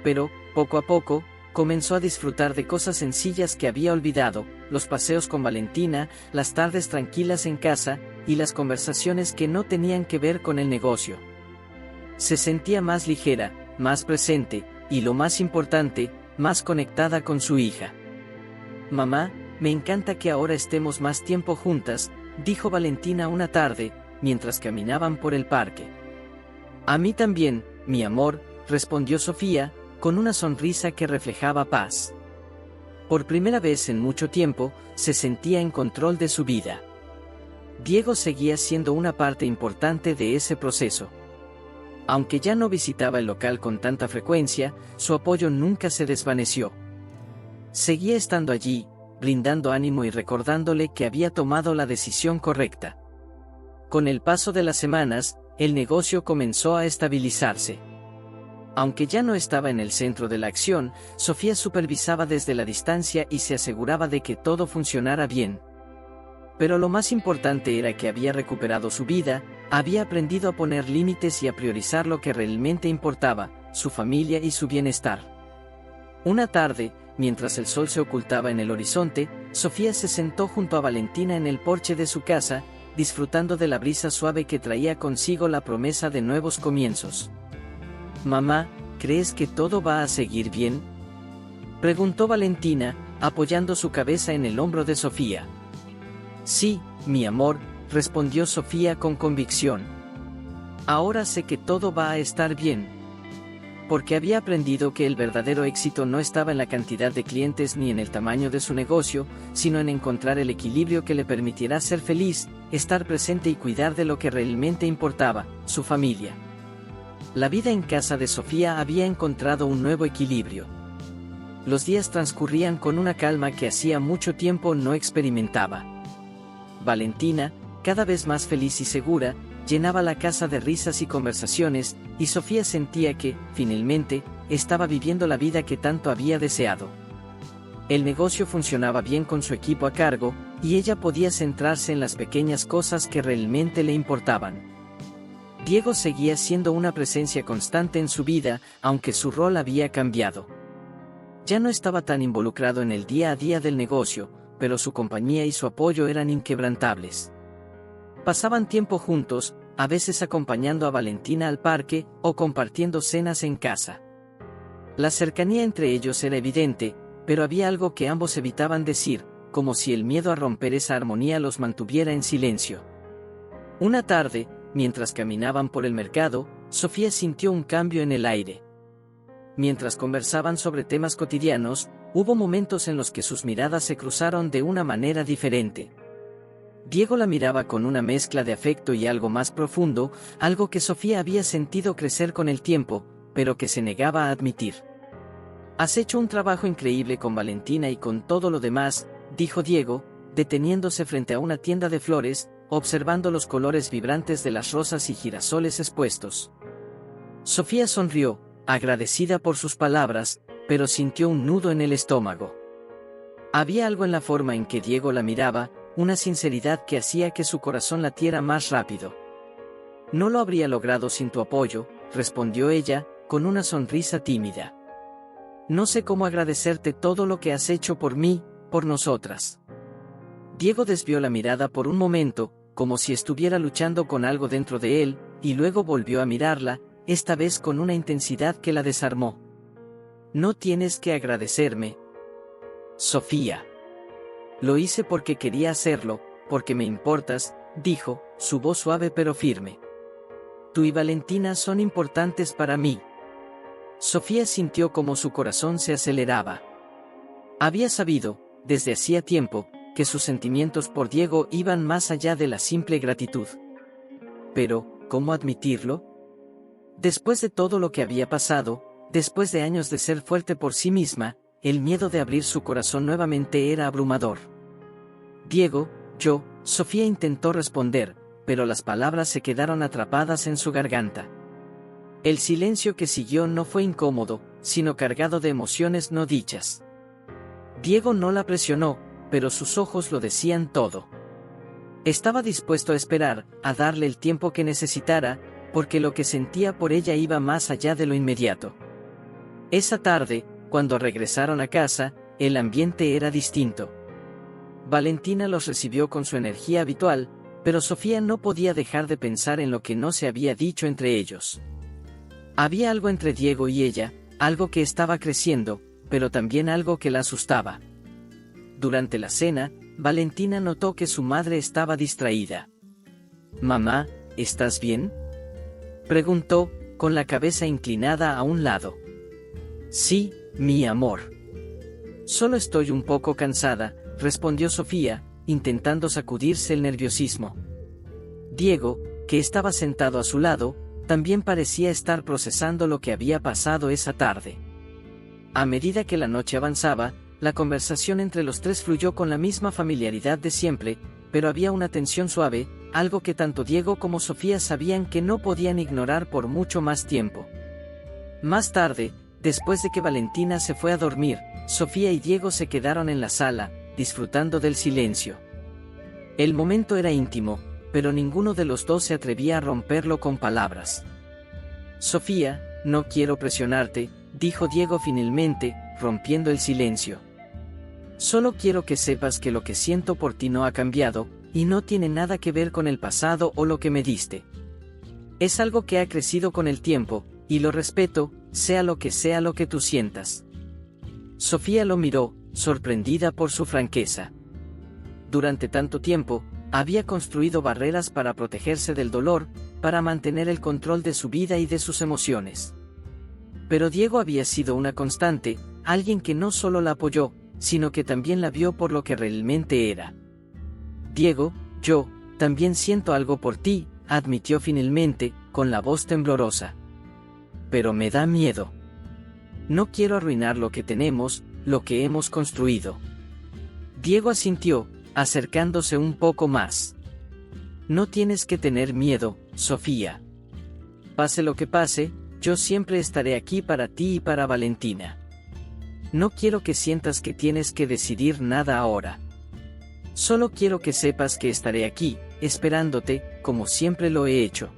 Pero, poco a poco, comenzó a disfrutar de cosas sencillas que había olvidado, los paseos con Valentina, las tardes tranquilas en casa, y las conversaciones que no tenían que ver con el negocio. Se sentía más ligera, más presente, y lo más importante, más conectada con su hija. «Mamá, me encanta que ahora estemos más tiempo juntas», dijo Valentina una tarde, mientras caminaban por el parque. «A mí también, mi amor», respondió Sofía, con una sonrisa que reflejaba paz. Por primera vez en mucho tiempo, se sentía en control de su vida. Diego seguía siendo una parte importante de ese proceso. Aunque ya no visitaba el local con tanta frecuencia, su apoyo nunca se desvaneció. Seguía estando allí, brindando ánimo y recordándole que había tomado la decisión correcta. Con el paso de las semanas, el negocio comenzó a estabilizarse. Aunque ya no estaba en el centro de la acción, Sofía supervisaba desde la distancia y se aseguraba de que todo funcionara bien. Pero lo más importante era que había recuperado su vida, había aprendido a poner límites y a priorizar lo que realmente importaba, su familia y su bienestar. Una tarde, mientras el sol se ocultaba en el horizonte, Sofía se sentó junto a Valentina en el porche de su casa, disfrutando de la brisa suave que traía consigo la promesa de nuevos comienzos. «Mamá, ¿crees que todo va a seguir bien?», preguntó Valentina, apoyando su cabeza en el hombro de Sofía. «Sí, mi amor», respondió Sofía con convicción. «Ahora sé que todo va a estar bien». Porque había aprendido que el verdadero éxito no estaba en la cantidad de clientes ni en el tamaño de su negocio, sino en encontrar el equilibrio que le permitirá ser feliz, estar presente y cuidar de lo que realmente importaba, su familia. La vida en casa de Sofía había encontrado un nuevo equilibrio. Los días transcurrían con una calma que hacía mucho tiempo no experimentaba. Valentina, cada vez más feliz y segura, llenaba la casa de risas y conversaciones, y Sofía sentía que, finalmente, estaba viviendo la vida que tanto había deseado. El negocio funcionaba bien con su equipo a cargo, y ella podía centrarse en las pequeñas cosas que realmente le importaban. Diego seguía siendo una presencia constante en su vida, aunque su rol había cambiado. Ya no estaba tan involucrado en el día a día del negocio, pero su compañía y su apoyo eran inquebrantables. Pasaban tiempo juntos, a veces acompañando a Valentina al parque, o compartiendo cenas en casa. La cercanía entre ellos era evidente, pero había algo que ambos evitaban decir, como si el miedo a romper esa armonía los mantuviera en silencio. Una tarde, mientras caminaban por el mercado, Sofía sintió un cambio en el aire. Mientras conversaban sobre temas cotidianos, hubo momentos en los que sus miradas se cruzaron de una manera diferente. Diego la miraba con una mezcla de afecto y algo más profundo, algo que Sofía había sentido crecer con el tiempo, pero que se negaba a admitir. «Has hecho un trabajo increíble con Valentina y con todo lo demás», dijo Diego, deteniéndose frente a una tienda de flores, observando los colores vibrantes de las rosas y girasoles expuestos. Sofía sonrió, agradecida por sus palabras, pero sintió un nudo en el estómago. Había algo en la forma en que Diego la miraba, una sinceridad que hacía que su corazón latiera más rápido. «No lo habría logrado sin tu apoyo», respondió ella, con una sonrisa tímida. «No sé cómo agradecerte todo lo que has hecho por mí, por nosotras». Diego desvió la mirada por un momento, como si estuviera luchando con algo dentro de él, y luego volvió a mirarla, esta vez con una intensidad que la desarmó. «No tienes que agradecerme, Sofía. Lo hice porque quería hacerlo, porque me importas», dijo, su voz suave pero firme. «Tú y Valentina son importantes para mí». Sofía sintió como su corazón se aceleraba. Había sabido, desde hacía tiempo, que sus sentimientos por Diego iban más allá de la simple gratitud. Pero, ¿cómo admitirlo? Después de todo lo que había pasado, después de años de ser fuerte por sí misma, el miedo de abrir su corazón nuevamente era abrumador. «Diego, Sofía intentó responder, pero las palabras se quedaron atrapadas en su garganta. El silencio que siguió no fue incómodo, sino cargado de emociones no dichas. Diego no la presionó, pero sus ojos lo decían todo. Estaba dispuesto a esperar, a darle el tiempo que necesitara, porque lo que sentía por ella iba más allá de lo inmediato. Esa tarde, cuando regresaron a casa, el ambiente era distinto. Valentina los recibió con su energía habitual, pero Sofía no podía dejar de pensar en lo que no se había dicho entre ellos. Había algo entre Diego y ella, algo que estaba creciendo, pero también algo que la asustaba. Durante la cena, Valentina notó que su madre estaba distraída. «Mamá, ¿estás bien?», preguntó, con la cabeza inclinada a un lado. «Sí, mi amor. Solo estoy un poco cansada», respondió Sofía, intentando sacudirse el nerviosismo. Diego, que estaba sentado a su lado, también parecía estar procesando lo que había pasado esa tarde. A medida que la noche avanzaba, la conversación entre los tres fluyó con la misma familiaridad de siempre, pero había una tensión suave, algo que tanto Diego como Sofía sabían que no podían ignorar por mucho más tiempo. Más tarde, después de que Valentina se fue a dormir, Sofía y Diego se quedaron en la sala, disfrutando del silencio. El momento era íntimo, pero ninguno de los dos se atrevía a romperlo con palabras. «Sofía, no quiero presionarte», dijo Diego finalmente, rompiendo el silencio. «Solo quiero que sepas que lo que siento por ti no ha cambiado, y no tiene nada que ver con el pasado o lo que me diste. Es algo que ha crecido con el tiempo, y lo respeto, sea lo que tú sientas». Sofía lo miró, sorprendida por su franqueza. Durante tanto tiempo, había construido barreras para protegerse del dolor, para mantener el control de su vida y de sus emociones. Pero Diego había sido una constante, alguien que no solo la apoyó, sino que también la vio por lo que realmente era. «Diego, yo también siento algo por ti», admitió finalmente, con la voz temblorosa. «Pero me da miedo. No quiero arruinar lo que tenemos, lo que hemos construido». Diego asintió, acercándose un poco más. «No tienes que tener miedo, Sofía. Pase lo que pase, yo siempre estaré aquí para ti y para Valentina. No quiero que sientas que tienes que decidir nada ahora. Solo quiero que sepas que estaré aquí, esperándote, como siempre lo he hecho».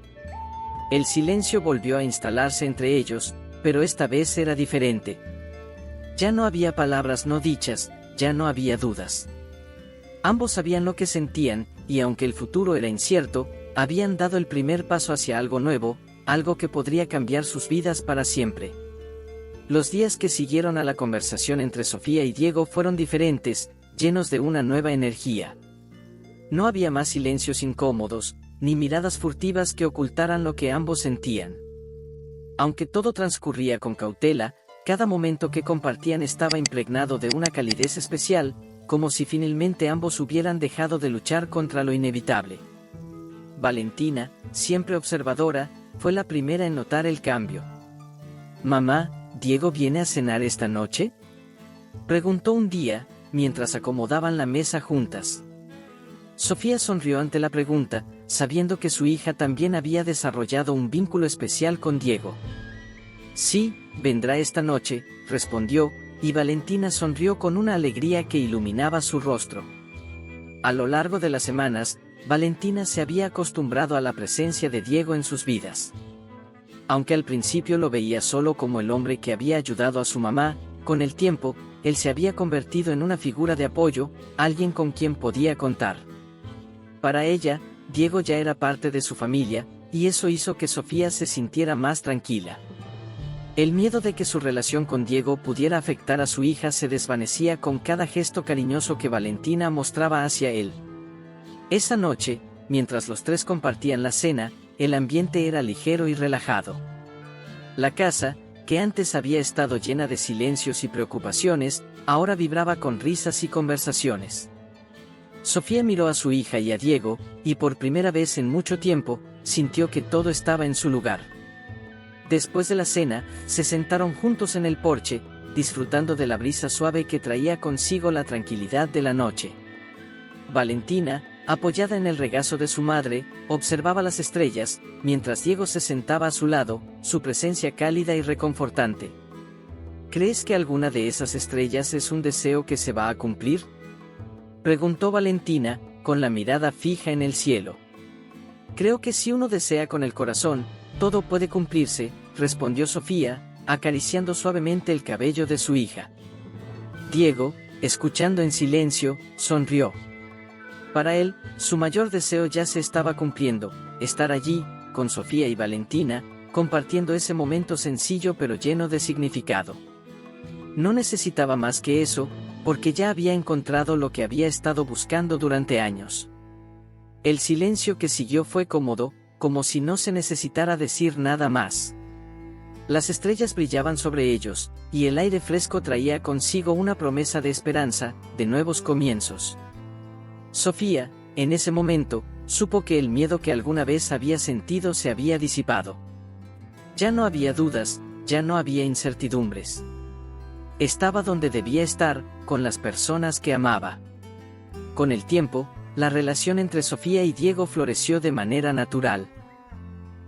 El silencio volvió a instalarse entre ellos, pero esta vez era diferente. Ya no había palabras no dichas, ya no había dudas. Ambos sabían lo que sentían, y aunque el futuro era incierto, habían dado el primer paso hacia algo nuevo, algo que podría cambiar sus vidas para siempre. Los días que siguieron a la conversación entre Sofía y Diego fueron diferentes, llenos de una nueva energía. No había más silencios incómodos, ni miradas furtivas que ocultaran lo que ambos sentían. Aunque todo transcurría con cautela, cada momento que compartían estaba impregnado de una calidez especial, como si finalmente ambos hubieran dejado de luchar contra lo inevitable. Valentina, siempre observadora, fue la primera en notar el cambio. «Mamá, ¿Diego viene a cenar esta noche?», preguntó un día, mientras acomodaban la mesa juntas. Sofía sonrió ante la pregunta, sabiendo que su hija también había desarrollado un vínculo especial con Diego. «Sí, vendrá esta noche», respondió, y Valentina sonrió con una alegría que iluminaba su rostro. A lo largo de las semanas, Valentina se había acostumbrado a la presencia de Diego en sus vidas. Aunque al principio lo veía solo como el hombre que había ayudado a su mamá, con el tiempo, él se había convertido en una figura de apoyo, alguien con quien podía contar. Para ella, Diego ya era parte de su familia, y eso hizo que Sofía se sintiera más tranquila. El miedo de que su relación con Diego pudiera afectar a su hija se desvanecía con cada gesto cariñoso que Valentina mostraba hacia él. Esa noche, mientras los tres compartían la cena, el ambiente era ligero y relajado. La casa, que antes había estado llena de silencios y preocupaciones, ahora vibraba con risas y conversaciones. Sofía miró a su hija y a Diego, y por primera vez en mucho tiempo, sintió que todo estaba en su lugar. Después de la cena, se sentaron juntos en el porche, disfrutando de la brisa suave que traía consigo la tranquilidad de la noche. Valentina, apoyada en el regazo de su madre, observaba las estrellas, mientras Diego se sentaba a su lado, su presencia cálida y reconfortante. «¿Crees que alguna de esas estrellas es un deseo que se va a cumplir?», preguntó Valentina, con la mirada fija en el cielo. «Creo que si uno desea con el corazón, todo puede cumplirse», respondió Sofía, acariciando suavemente el cabello de su hija. Diego, escuchando en silencio, sonrió. Para él, su mayor deseo ya se estaba cumpliendo, estar allí, con Sofía y Valentina, compartiendo ese momento sencillo pero lleno de significado. No necesitaba más que eso, porque ya había encontrado lo que había estado buscando durante años. El silencio que siguió fue cómodo, como si no se necesitara decir nada más. Las estrellas brillaban sobre ellos, y el aire fresco traía consigo una promesa de esperanza, de nuevos comienzos. Sofía, en ese momento, supo que el miedo que alguna vez había sentido se había disipado. Ya no había dudas, ya no había incertidumbres. Estaba donde debía estar, con las personas que amaba. Con el tiempo, la relación entre Sofía y Diego floreció de manera natural.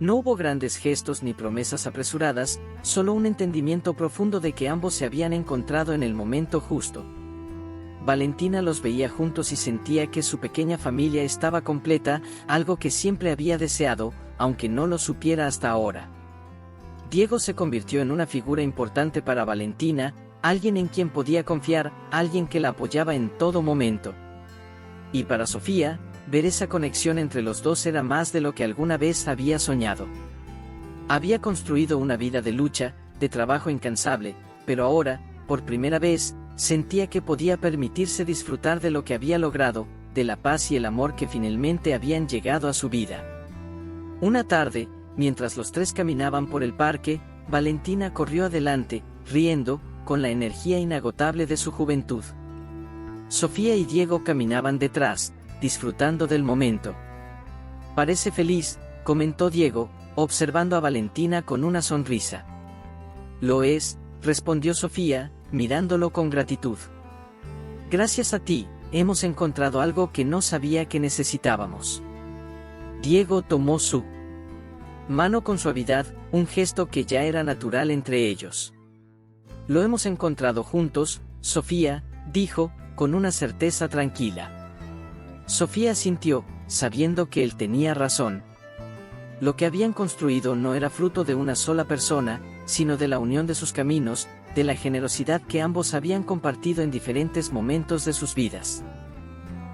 No hubo grandes gestos ni promesas apresuradas, solo un entendimiento profundo de que ambos se habían encontrado en el momento justo. Valentina los veía juntos y sentía que su pequeña familia estaba completa, algo que siempre había deseado, aunque no lo supiera hasta ahora. Diego se convirtió en una figura importante para Valentina, alguien en quien podía confiar, alguien que la apoyaba en todo momento. Y para Sofía, ver esa conexión entre los dos era más de lo que alguna vez había soñado. Había construido una vida de lucha, de trabajo incansable, pero ahora, por primera vez, sentía que podía permitirse disfrutar de lo que había logrado, de la paz y el amor que finalmente habían llegado a su vida. Una tarde, mientras los tres caminaban por el parque, Valentina corrió adelante, riendo, con la energía inagotable de su juventud. Sofía y Diego caminaban detrás, disfrutando del momento. «Parece feliz», comentó Diego, observando a Valentina con una sonrisa. «Lo es», respondió Sofía, mirándolo con gratitud. «Gracias a ti, hemos encontrado algo que no sabía que necesitábamos». Diego tomó su mano con suavidad, un gesto que ya era natural entre ellos. «Lo hemos encontrado juntos», Sofía, dijo, con una certeza tranquila. Sofía asintió, sabiendo que él tenía razón. Lo que habían construido no era fruto de una sola persona, sino de la unión de sus caminos, de la generosidad que ambos habían compartido en diferentes momentos de sus vidas.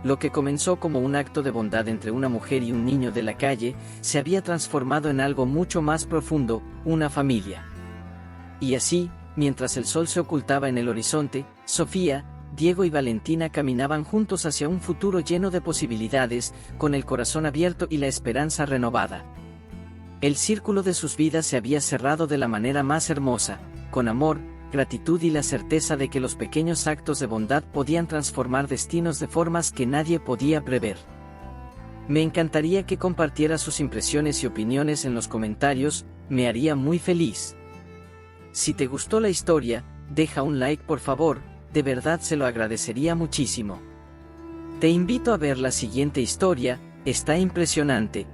Lo que comenzó como un acto de bondad entre una mujer y un niño de la calle, se había transformado en algo mucho más profundo, una familia. Y así, mientras el sol se ocultaba en el horizonte, Sofía, Diego y Valentina caminaban juntos hacia un futuro lleno de posibilidades, con el corazón abierto y la esperanza renovada. El círculo de sus vidas se había cerrado de la manera más hermosa, con amor, gratitud y la certeza de que los pequeños actos de bondad podían transformar destinos de formas que nadie podía prever. Me encantaría que compartiera sus impresiones y opiniones en los comentarios, me haría muy feliz. Si te gustó la historia, deja un like por favor, de verdad se lo agradecería muchísimo. Te invito a ver la siguiente historia, está impresionante.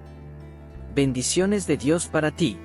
Bendiciones de Dios para ti.